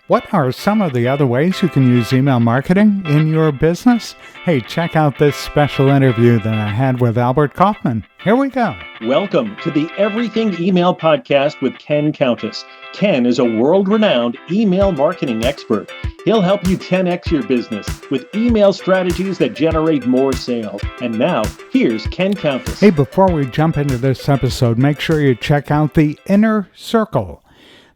What are some of the other ways you can use email marketing in your business? Hey, check out this special interview that I had with Albert Kaufman. Here we go. Welcome to the Everything Email Podcast with Ken Countess. Ken is a world-renowned email marketing expert. He'll help you 10x your business with email strategies that generate more sales. And now, here's Ken Countess. Hey, before we jump into this episode, make sure you check out the Inner Circle.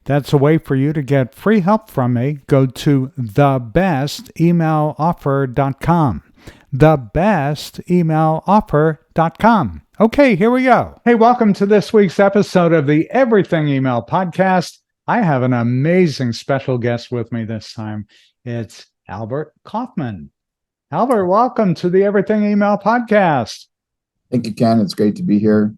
That's a way for you to get free help from me. Go to thebestemailaoffer.com. Thebestemailaoffer.com. Okay, here we go. Hey, welcome to this week's episode of the Everything Email Podcast. I have an amazing special guest with me this time. It's Albert Kaufman. Albert, welcome to the Everything Email Podcast. Thank you, Ken. It's great to be here.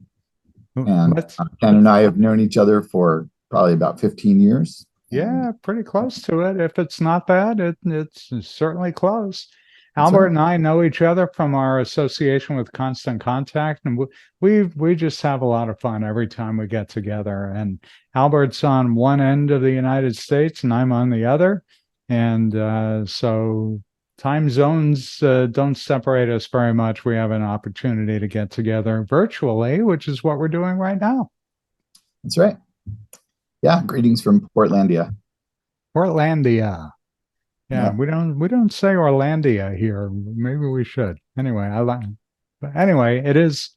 And Ken and I have known each other for probably about 15 years. Yeah, pretty close to it. If it's not that, it's certainly close. Albert and I know each other from our association with Constant Contact, and we just have a lot of fun every time we get together. And Albert's on one end of the United States, and I'm on the other. And so time zones don't separate us very much. We have an opportunity to get together virtually, which is what we're doing right now. That's right. Yeah, greetings from Portlandia. Portlandia. Yeah, we don't say Orlandia here. Maybe we should. Anyway, but anyway, it is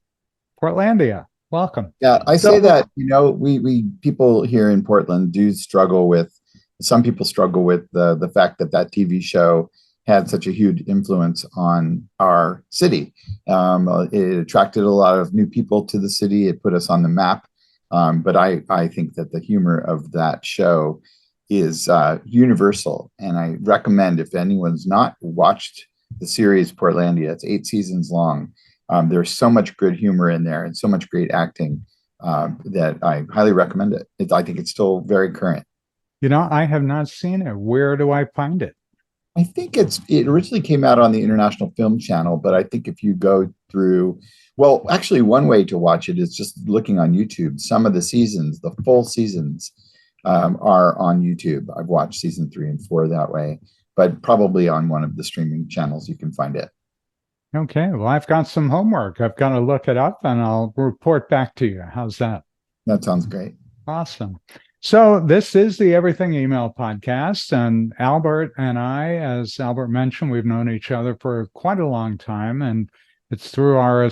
Portlandia. Welcome. Yeah, I say that, we people here in Portland do struggle with, some people struggle with the fact that TV show had such a huge influence on our city. It attracted a lot of new people to the city. It put us on the map. But I think that the humor of that show is universal. And I recommend, if anyone's not watched the series Portlandia, it's 8 seasons long. There's so much good humor in there and so much great acting that I highly recommend it. I think it's still very current. I have not seen it. Where do I find it? I think it originally came out on the International Film Channel, but I think if you go through, well, actually one way to watch it is just looking on YouTube. Some of the seasons, the full seasons, are on YouTube. I've watched season 3 and 4 that way, but probably on one of the streaming channels you can find it. Okay, well, I've got some homework. I've got to look it up and I'll report back to you. How's that? That sounds great. Awesome. So this is the Everything Email Podcast, and Albert and I, as Albert mentioned, we've known each other for quite a long time, and it's through our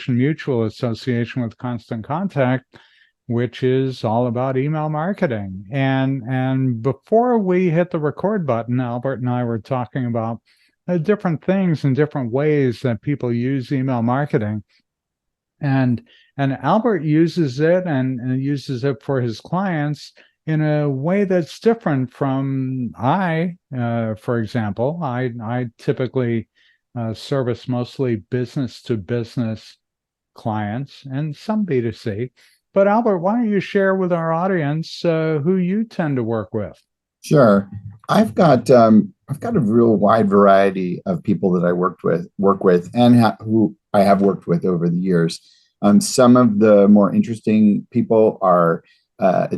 mutual association with Constant Contact, which is all about email marketing. And before we hit the record button, Albert and I were talking about different things and different ways that people use email marketing. And Albert uses it and uses it for his clients in a way that's different from for example. I typically service mostly business to business clients and some B2C. But Albert, why don't you share with our audience who you tend to work with? Sure. I've got a real wide variety of people that I work with, and who I have worked with over the years. Some of the more interesting people are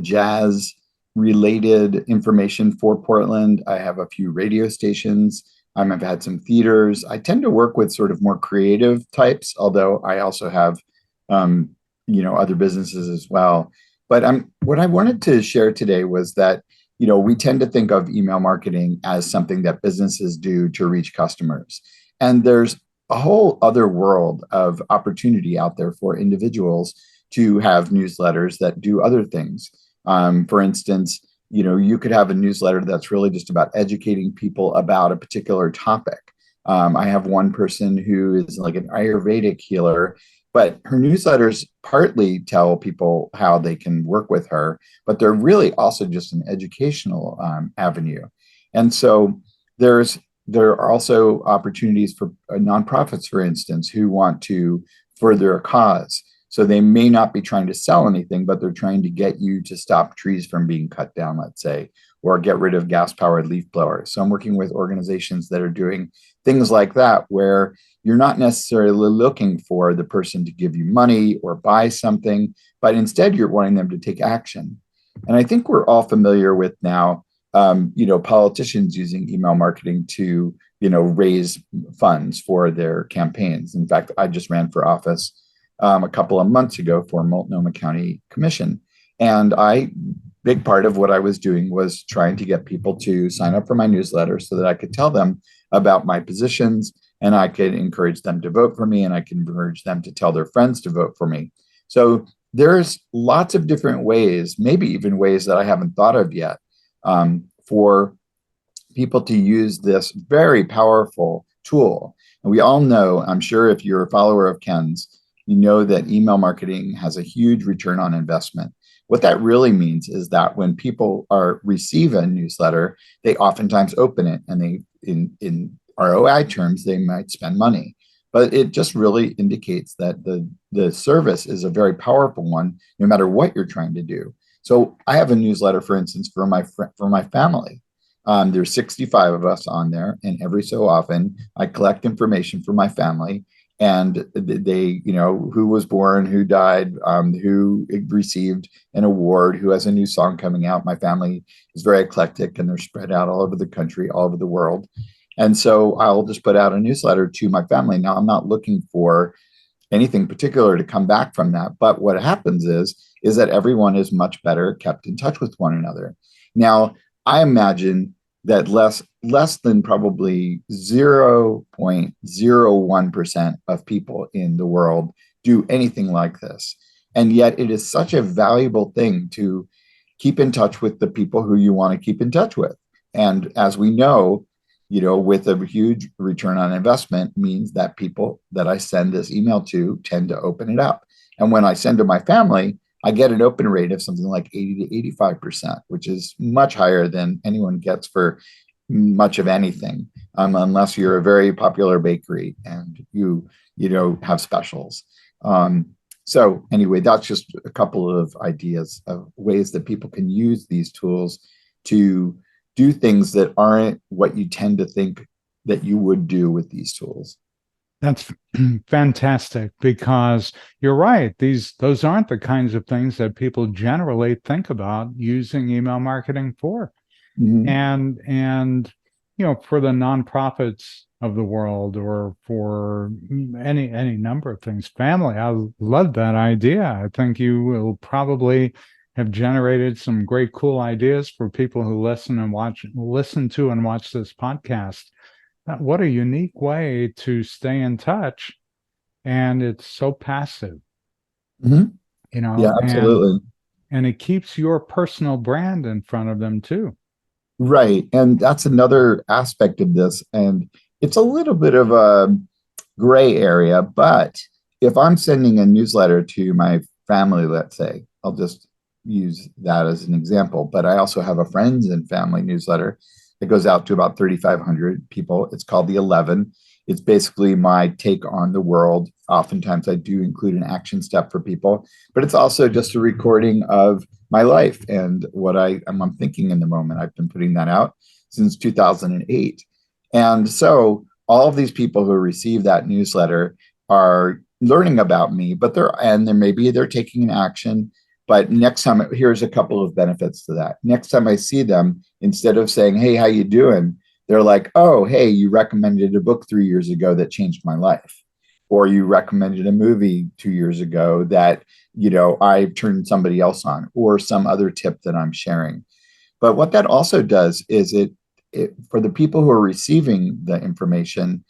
jazz-related information for Portland. I have a few radio stations. I've had some theaters. I tend to work with sort of more creative types, although I also have, other businesses as well. But what I wanted to share today was that, we tend to think of email marketing as something that businesses do to reach customers. And there's a whole other world of opportunity out there for individuals to have newsletters that do other things. For instance, you could have a newsletter that's really just about educating people about a particular topic. I have one person who is like an Ayurvedic healer, but her newsletters partly tell people how they can work with her, but they're really also just an educational avenue. And so there are also opportunities for nonprofits, for instance, who want to further a cause. So they may not be trying to sell anything, but they're trying to get you to stop trees from being cut down, let's say, or get rid of gas-powered leaf blowers. So I'm working with organizations that are doing things like that, where you're not necessarily looking for the person to give you money or buy something, but instead you're wanting them to take action. And I think we're all familiar with now politicians using email marketing to, raise funds for their campaigns. In fact, I just ran for office a couple of months ago for Multnomah County Commission. And big part of what I was doing was trying to get people to sign up for my newsletter so that I could tell them about my positions, and I could encourage them to vote for me, and I could encourage them to tell their friends to vote for me. So there's lots of different ways, maybe even ways that I haven't thought of yet, for people to use this very powerful tool. And we all know, I'm sure if you're a follower of Ken's, you know that email marketing has a huge return on investment. What that really means is that when people receive a newsletter, they oftentimes open it, and they, in ROI terms, they might spend money. But it just really indicates that the service is a very powerful one, no matter what you're trying to do. So I have a newsletter, for instance, for my family. There's 65 of us on there, and every so often I collect information for my family, and they, who was born, who died, who received an award, who has a new song coming out. My family is very eclectic, and they're spread out all over the country, all over the world. And so I'll just put out a newsletter to my family. Now, I'm not looking for anything particular to come back from that. But what happens is that everyone is much better kept in touch with one another. Now, I imagine that less than probably 0.01% of people in the world do anything like this. And yet it is such a valuable thing to keep in touch with the people who you want to keep in touch with. And as we know, with a huge return on investment means that people that I send this email to tend to open it up. And when I send to my family, I get an open rate of something like 80 to 85%, which is much higher than anyone gets for much of anything, unless you're a very popular bakery and you have specials. So anyway, that's just a couple of ideas of ways that people can use these tools to do things that aren't what you tend to think that you would do with these tools. That's fantastic, because you're right. Those aren't the kinds of things that people generally think about using email marketing for. Mm-hmm. And for the nonprofits of the world, or for any number of things. Family, I love that idea. I think you will probably have generated some great, cool ideas for people who listen to and watch this podcast. What a unique way to stay in touch, and it's so passive. Mm-hmm. Yeah, absolutely. And it keeps your personal brand in front of them too. Right. And that's another aspect of this. And it's a little bit of a gray area, but if I'm sending a newsletter to my family, let's say, I'll just use that as an example, but I also have a friends and family newsletter that goes out to about 3,500 people. It's called the 11. It's basically my take on the world. Oftentimes I do include an action step for people, but it's also just a recording of my life and what I'm thinking in the moment. I've been putting that out since 2008. And so all of these people who receive that newsletter are learning about me, but maybe they're taking an action. But next time, here's a couple of benefits to that. Next time I see them, instead of saying, "Hey, how you doing?" they're like, "Oh, hey, you recommended a book 3 years ago that changed my life." Or you recommended a movie 2 years ago that, I turned somebody else on, or some other tip that I'm sharing. But what that also does is it for the people who are receiving the information,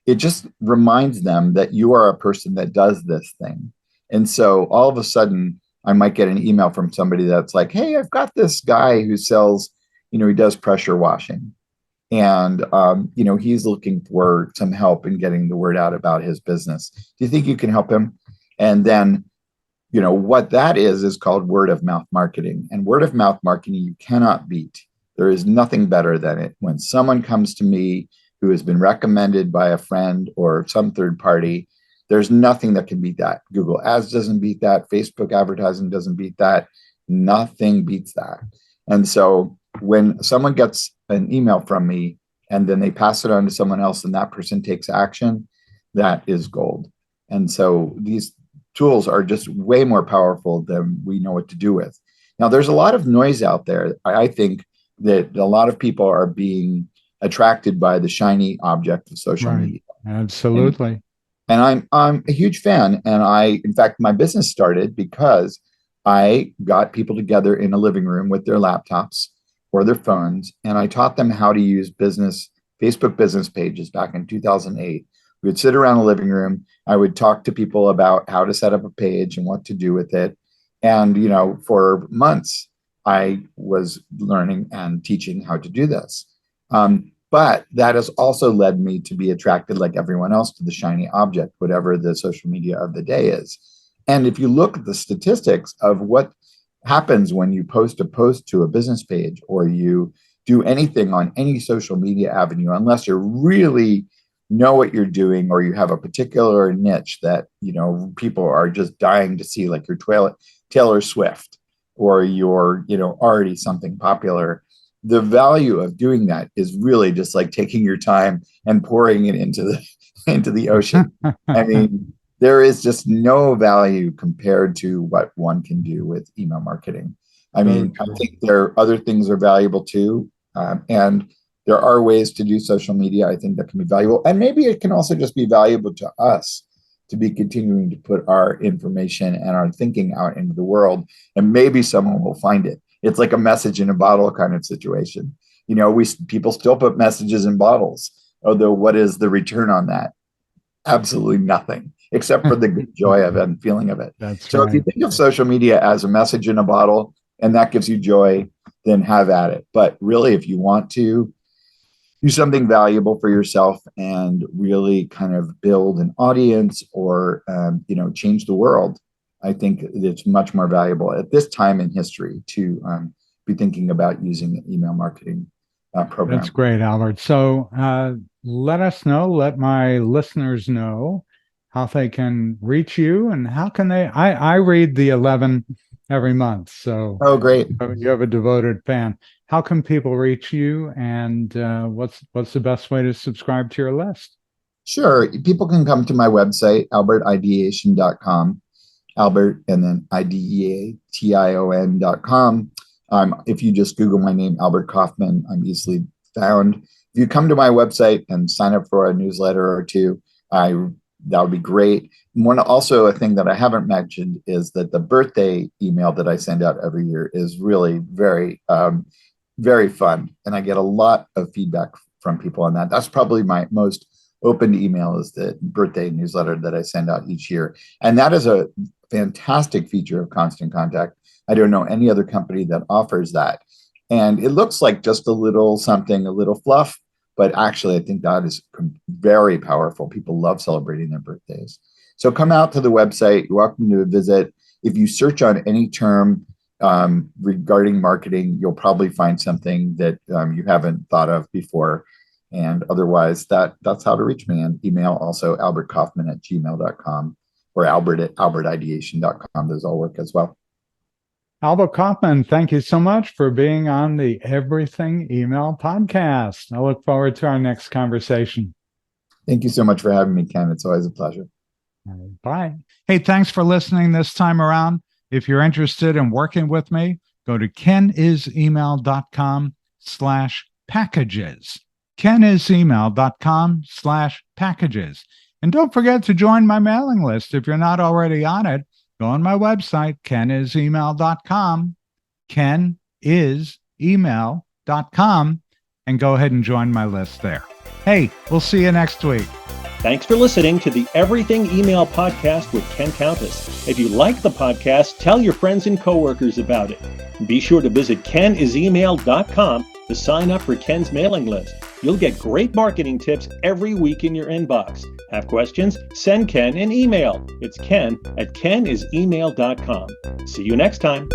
it just reminds them that you are a person that does this thing. And so all of a sudden, I might get an email from somebody that's like, "Hey, I've got this guy who sells, he does pressure washing. And, he's looking for some help in getting the word out about his business. Do you think you can help him?" And then, what that is called word of mouth marketing. And word of mouth marketing, you cannot beat. There is nothing better than it. When someone comes to me who has been recommended by a friend or some third party, there's nothing that can beat that. Google Ads doesn't beat that. Facebook advertising doesn't beat that. Nothing beats that. And so when someone gets an email from me and then they pass it on to someone else and that person takes action, that is gold. And so these tools are just way more powerful than we know what to do with. Now, there's a lot of noise out there, I think, that a lot of people are being attracted by the shiny object of social Right. media. Absolutely. And I'm a huge fan. And in fact, my business started because I got people together in a living room with their laptops or their phones, and I taught them how to use Facebook business pages back in 2008. We would sit around a living room. I would talk to people about how to set up a page and what to do with it. And, for months, I was learning and teaching how to do this. But that has also led me to be attracted, like everyone else, to the shiny object, whatever the social media of the day is. And if you look at the statistics of what happens when you post a post to a business page or you do anything on any social media avenue, unless you really know what you're doing or you have a particular niche that, people are just dying to see, like your Taylor Swift or you're, already something popular. The value of doing that is really just like taking your time and pouring it into the ocean. I mean, there is just no value compared to what one can do with email marketing. I mean, I think there are other things are valuable too. And there are ways to do social media, I think, that can be valuable. And maybe it can also just be valuable to us to be continuing to put our information and our thinking out into the world. And maybe someone will find it. It's like a message in a bottle kind of situation. People still put messages in bottles, although what is the return on that? Absolutely nothing, except for the good joy of it and feeling of it. That's so right. If you think of social media as a message in a bottle and that gives you joy, then have at it. But really, if you want to do something valuable for yourself and really kind of build an audience or, change the world, I think it's much more valuable at this time in history to be thinking about using an email marketing program. That's great, Albert. So let my listeners know how they can reach you and how can they, I read the 11 every month. So Oh, great. You have a devoted fan. How can people reach you and what's the best way to subscribe to your list? Sure. People can come to my website, albertideation.com. Albert and then ideation.com. If you just Google my name, Albert Kaufman, I'm easily found. If you come to my website and sign up for a newsletter or two, that would be great. Also, a thing that I haven't mentioned is that the birthday email that I send out every year is really very, very fun. And I get a lot of feedback from people on that. That's probably my most open email, is the birthday newsletter that I send out each year. And that is a fantastic feature of Constant Contact. I don't know any other company that offers that. And it looks like just a little something, a little fluff, but actually I think that is very powerful. People love celebrating their birthdays. So come out to the website. You're welcome to visit. If you search on any term regarding marketing, you'll probably find something that you haven't thought of before. And otherwise, that's how to reach me. And email also albertkaufman@gmail.com or albert@albertideation.com. Those all work as well. Albert Kaufman, thank you so much for being on the Everything Email podcast. I look forward to our next conversation. Thank you so much for having me, Ken. It's always a pleasure. Bye. Hey, thanks for listening this time around. If you're interested in working with me, go to kenisemail.com/packages. kenisemail.com/packages. And don't forget to join my mailing list. If you're not already on it, go on my website, kenisemail.com, kenisemail.com, and go ahead and join my list there. Hey, we'll see you next week. Thanks for listening to the Everything Email Podcast with Ken Countess. If you like the podcast, tell your friends and coworkers about it. Be sure to visit kenisemail.com to sign up for Ken's mailing list. You'll get great marketing tips every week in your inbox. Have questions? Send Ken an email. It's ken@kenisemail.com. See you next time.